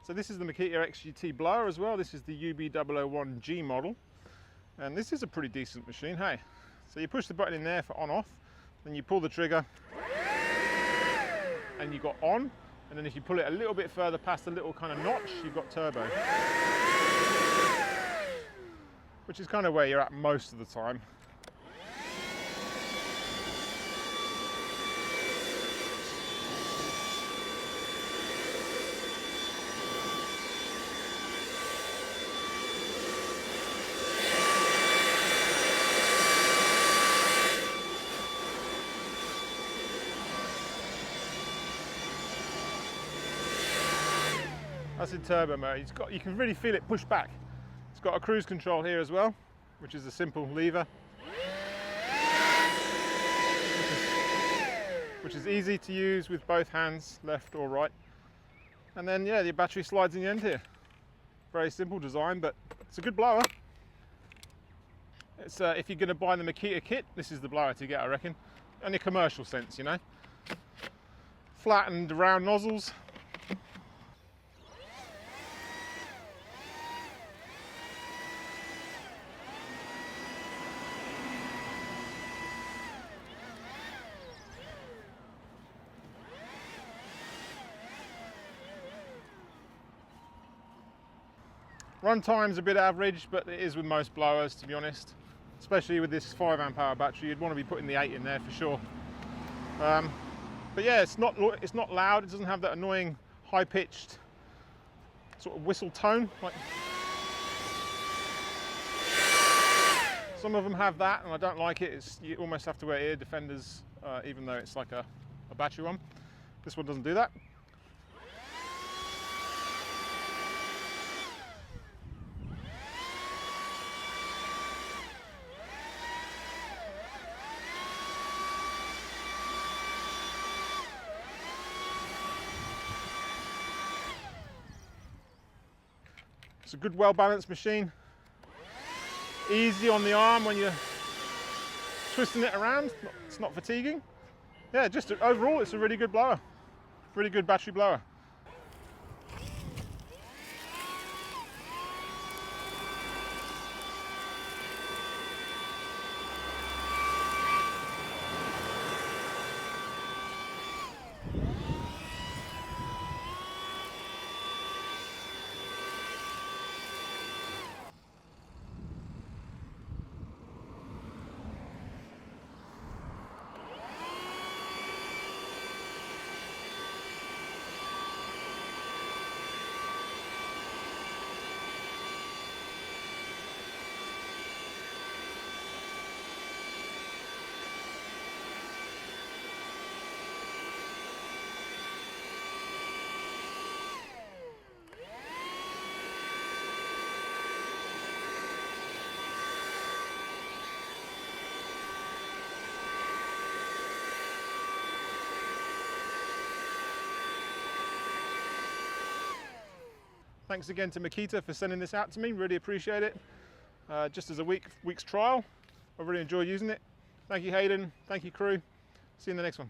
So this is the Makita XGT blower as well. This is the UB001G model. And this is a pretty decent machine, hey. So you push the button in there for on off, then you pull the trigger and you got on, and then if you pull it a little bit further past the little kind of notch, you've got turbo. Which is kind of where you're at most of the time. That's in turbo mode. You can really feel it push back. It's got a cruise control here as well, which is a simple lever, which is easy to use with both hands, left or right. And then yeah, the battery slides in the end here. Very simple design, but it's a good blower. It's if you're going to buy the Makita kit, this is the blower to get, I reckon. In a commercial sense, you know. Flattened round nozzles. Run time's a bit average, but it is with most blowers, to be honest. Especially with this 5 amp hour battery, you'd want to be putting the 8 in there for sure. But yeah, it's not loud. It doesn't have that annoying high-pitched sort of whistle tone. Like some of them have that, and I don't like it. You almost have to wear ear defenders, even though it's like a battery one. This one doesn't do that. It's a good, well-balanced machine. Easy on the arm when you're twisting it around. It's not fatiguing. Yeah, just overall, it's a really good blower. Really good battery blower. Thanks again to Makita for sending this out to me, really appreciate it. Just as a week's trial, I really enjoy using it. Thank you Hayden, thank you crew, see you in the next one.